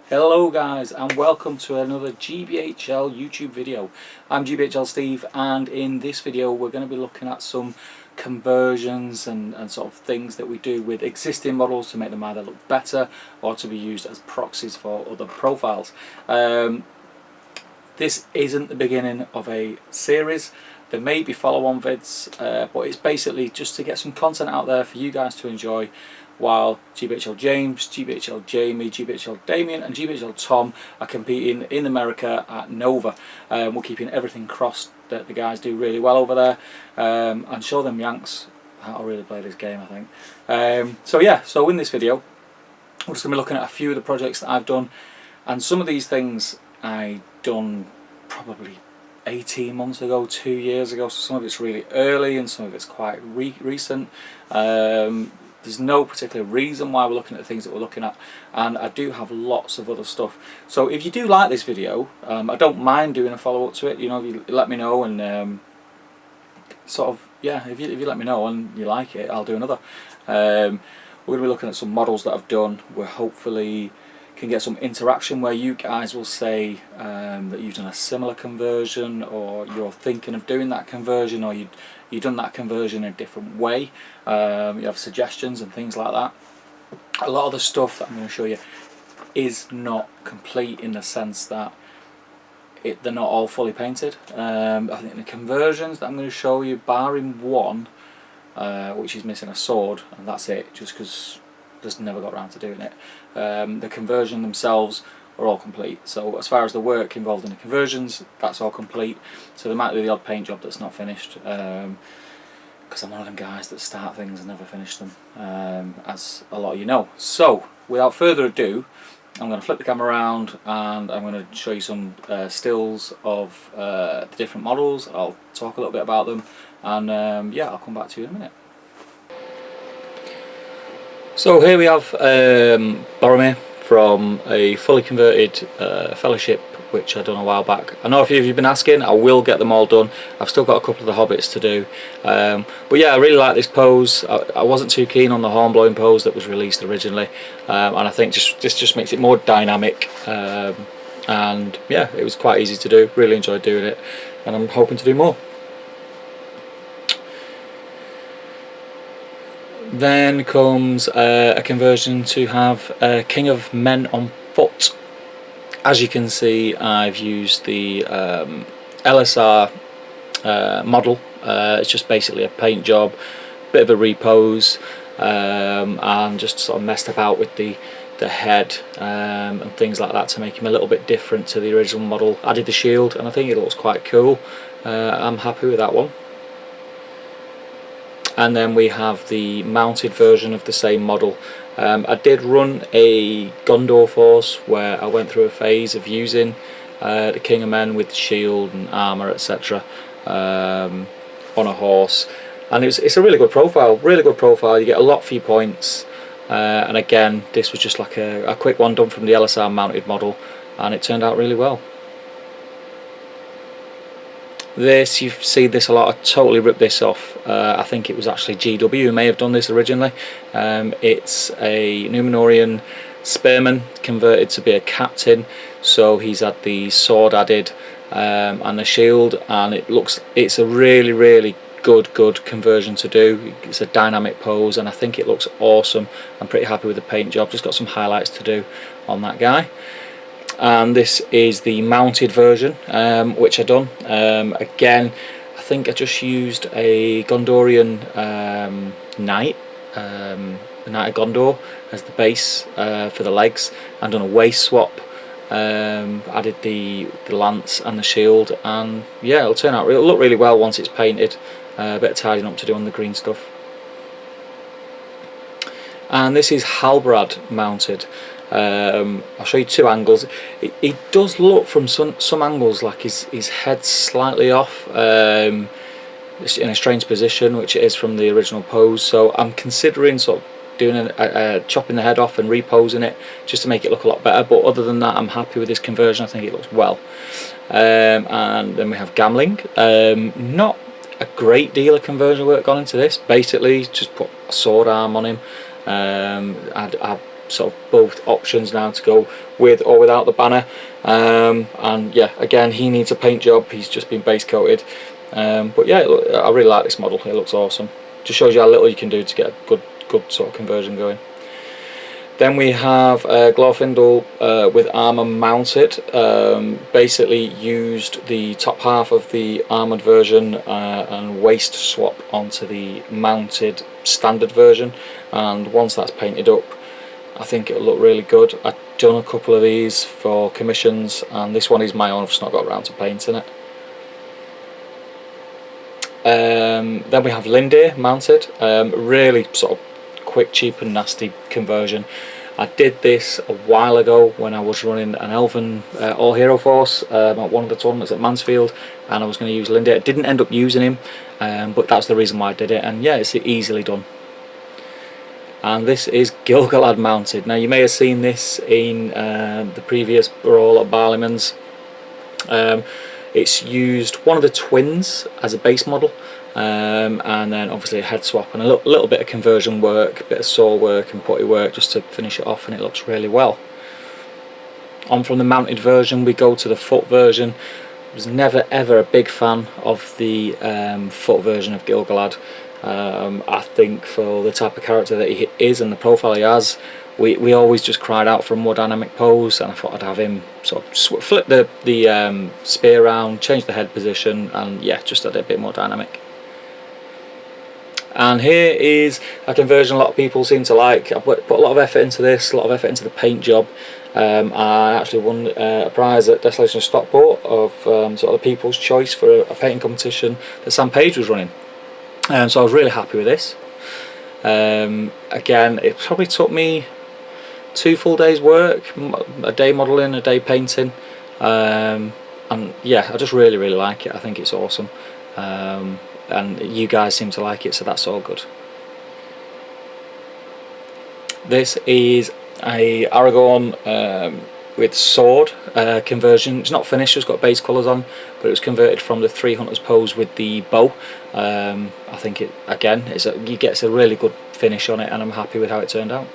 Hello guys, and welcome to another GBHL YouTube video. I'm GBHL Steve, and in this video we're going to be looking at some conversions and sort of things that we do with existing models to make them either look better or to be used as proxies for other profiles. This isn't the beginning of a series. There may be follow-on vids, but it's basically just to get some content out there for you guys to enjoy while GBHL James, GBHL Jamie, GBHL Damien and GBHL Tom are competing in America at Nova. We're keeping everything crossed that the guys do really well over there, and show them Yanks how to really play this game, I think. So in this video we're just going to be looking at a few of the projects that I've done, and some of these things I done probably 18 months ago, 2 years ago, so some of it's really early and some of it's quite recent. There's no particular reason why we're looking at the things that we're looking at, and I do have lots of other stuff. So if you do like this video, I don't mind doing a follow-up to it. You know, if you let me know, and if you let me know and you like it, I'll do another. We're going to be looking at some models that I've done where hopefully can get some interaction, where you guys will say that you've done a similar conversion, or you're thinking of doing that conversion, or you've done that conversion in a different way. You have suggestions and things like that. A lot of the stuff that I'm going to show you is not complete in the sense that they're not all fully painted. I think the conversions that I'm going to show you, barring one which is missing a sword, and that's it, just because just never got around to doing it. The conversion themselves are all complete. So as far as the work involved in the conversions, that's all complete. So there might be the odd paint job that's not finished, because I'm one of them guys that start things and never finish them, as a lot of you know. So without further ado, I'm going to flip the camera around and I'm going to show you some stills of the different models. I'll talk a little bit about them, and yeah, I'll come back to you in a minute. So here we have Boromir from a fully converted Fellowship, which I done a while back. I know a few of you have been asking. I will get them all done. I've still got a couple of the Hobbits to do, but yeah, I really like this pose. I wasn't too keen on the horn blowing pose that was released originally, and I think this just makes it more dynamic, and yeah, it was quite easy to do. Really enjoyed doing it, and I'm hoping to do more. Then comes a conversion to have a King of Men on foot. As you can see, I've used the LSR model. It's just basically a paint job, bit of a repose, and just sort of messed about with the head and things like that to make him a little bit different to the original model. I did the shield and I think it looks quite cool. I'm happy with that one. And then we have the mounted version of the same model. I did run a Gondor force where I went through a phase of using the King of Men with shield and armour, etc. On a horse, and it's a really good profile. You get a lot for your points, and again, this was just like a quick one done from the LSR mounted model, and it turned out really well. This, you've seen this a lot. I totally ripped this off. I think it was actually GW who may have done this originally. It's a Númenórean spearman converted to be a captain, so he's had the sword added and the shield, and it's a really good conversion to do. It's a dynamic pose and I think it looks awesome. I'm pretty happy with the paint job. Just got some highlights to do on that guy. And this is the mounted version, which I done. Again, I think I just used a Gondorian knight, the Knight of Gondor, as the base for the legs, and done a waist swap. Added the lance and the shield, and yeah, it'll look really well once it's painted. A bit of tidying up to do on the green stuff. And this is Halbrand mounted. I'll show you two angles. It does look from some angles like his head's slightly off, it's in a strange position, which it is from the original pose, so I'm considering sort of doing chopping the head off and reposing it just to make it look a lot better, but other than that I'm happy with this conversion. I think it looks well. And then we have Gamling. Not a great deal of conversion work gone into this. Basically just put a sword arm on him. I've sort of both options now to go with or without the banner. And yeah, again, he needs a paint job. He's just been base coated, but yeah, I really like this model. It looks awesome. Just shows you how little you can do to get a good sort of conversion going. Then we have Glorfindel with armour mounted. Basically used the top half of the armoured version and waist swap onto the mounted standard version, and once that's painted up, I think it'll look really good. I've done a couple of these for commissions, and this one is my own. I've just not got around to painting it. Then we have Lindy mounted. Really sort of quick, cheap and nasty conversion. I did this a while ago when I was running an Elven All Hero Force at one of the tournaments at Mansfield, and I was going to use Lindy. I didn't end up using him, but that's the reason why I did it, and yeah, it's easily done. And this is Gil-galad mounted. Now you may have seen this in the previous brawl at Barleyman's. It's used one of the twins as a base model, and then obviously a head swap and a little bit of conversion work, a bit of saw work and putty work just to finish it off, and it looks really well. On from the mounted version we go to the foot version. I was never ever a big fan of the foot version of Gil-galad. I think for the type of character that he is and the profile he has, we always just cried out for a more dynamic pose, and I thought I'd have him sort of flip the spear around, change the head position, and yeah, just add it a bit more dynamic. And here is a conversion a lot of people seem to like. I put a lot of effort into this, a lot of effort into the paint job. I actually won a prize at Desolation of Stockport of sort of the People's Choice for a painting competition that Sam Page was running. So I was really happy with this. Again, it probably took me 2 full days work, a day modelling, a day painting, and yeah, I just really like it. I think it's awesome, and you guys seem to like it, so that's all good. This is a Aragorn with sword conversion. It's not finished, it's got base colours on, but it was converted from the 3 Hunters pose with the bow. I think it, again, you get a really good finish on it, and I'm happy with how it turned out.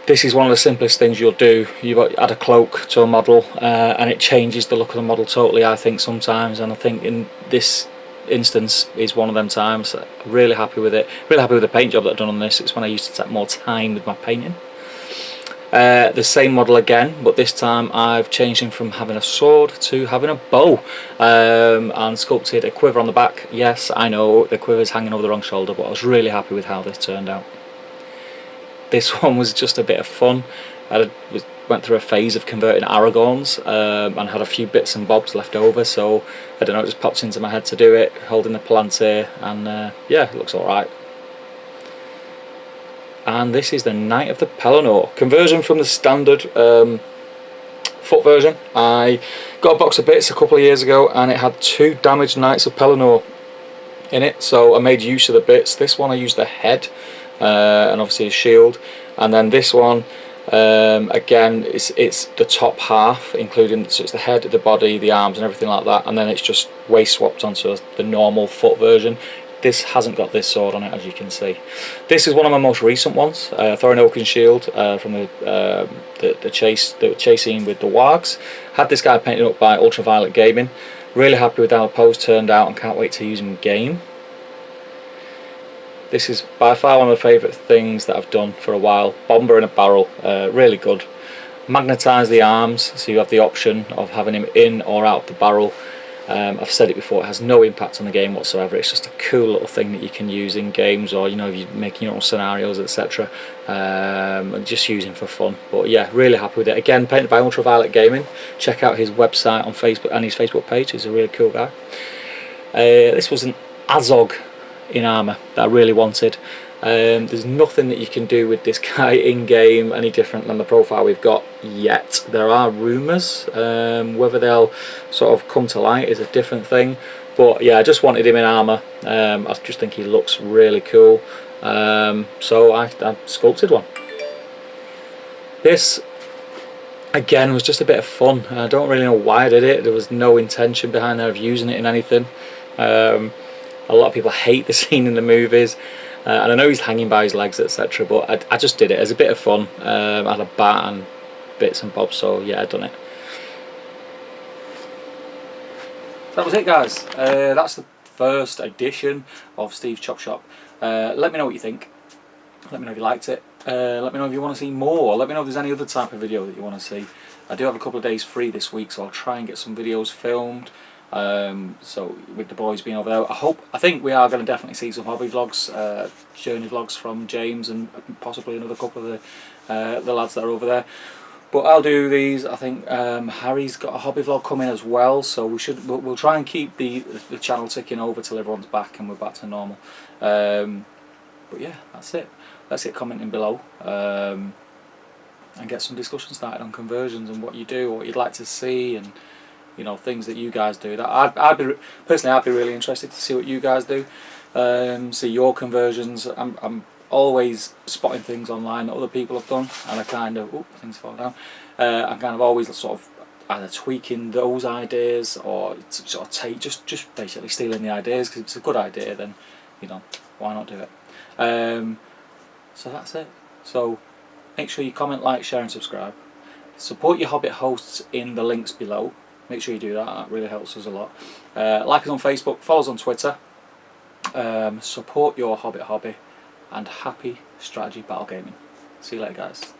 This is one of the simplest things you'll do. You add a cloak to a model, and it changes the look of the model totally, I think, sometimes, and I think in this instance is one of them times. Really happy with it. Really happy with the paint job that I've done on this. It's when I used to take more time with my painting. The same model again, but this time I've changed him from having a sword to having a bow, and sculpted a quiver on the back. Yes, I know the quiver's hanging over the wrong shoulder, but I was really happy with how this turned out. This one was just a bit of fun. I went through a phase of converting Aragorns, and had a few bits and bobs left over, so I don't know, it just popped into my head to do it, holding the Palantir, and yeah, it looks alright. And this is the Knight of the Pelennor conversion from the standard foot version. I got a box of bits a couple of years ago, and it had 2 damaged Knights of Pelennor in it, so I made use of the bits. This one I used the head, and obviously a shield, and then this one again it's the top half, including, so it's the head, the body, the arms and everything like that, and then it's just waist swapped onto the normal foot version. This hasn't got this sword on it, as you can see. This is one of my most recent ones, Thorin Oakenshield, from the chase scene with the Wargs. Had this guy painted up by Ultraviolet Gaming. Really happy with how the pose turned out, and can't wait to use him in game. This is by far one of the favourite things that I've done for a while. Bomber in a barrel, really good. Magnetise the arms, so you have the option of having him in or out of the barrel. I've said it before, it has no impact on the game whatsoever. It's just a cool little thing that you can use in games, or you know, if you're making your own scenarios, etc. And just using for fun. But yeah, really happy with it. Again, painted by Ultraviolet Gaming. Check out his website on Facebook and his Facebook page. He's a really cool guy. This was an Azog in armour that I really wanted. There's nothing that you can do with this guy in game any different than the profile we've got yet. There are rumours, whether they'll sort of come to light is a different thing, but yeah, I just wanted him in armour. I just think he looks really cool, so I sculpted one. This again was just a bit of fun. I don't really know why I did it. There was no intention behind there of using it in anything. A lot of people hate the scene in the movies. and I know he's hanging by his legs, etc. But I just did it as a bit of fun. I had a bat and bits and bobs, so yeah, I done it. So that was it, guys. That's the first edition of Steve's Chop Shop. Let me know what you think. Let me know if you liked it. Let me know if you want to see more. Let me know if there's any other type of video that you want to see. I do have a couple of days free this week, so I'll try and get some videos filmed. So with the boys being over there, I think we are going to definitely see some hobby vlogs, journey vlogs from James and possibly another couple of the lads that are over there. But I'll do these. I think Harry's got a hobby vlog coming as well, so we'll try and keep the channel ticking over till everyone's back and we're back to normal. But yeah, that's it. Let's get commenting below and get some discussion started on conversions and what you do, what you'd like to see, and things that you guys do. That I'd be really interested to see what you guys do, see your conversions. I'm always spotting things online that other people have done, and I kind of things fall down. I'm kind of always sort of either tweaking those ideas or sort of just basically stealing the ideas, because if it's a good idea, then why not do it. So that's it. So make sure you comment, like, share and subscribe. Support your Hobbit hosts in the links below. Make sure you do that. That really helps us a lot. Like us on Facebook, follow us on Twitter. Support your Hobbit hobby, and happy strategy battle gaming. See you later, guys.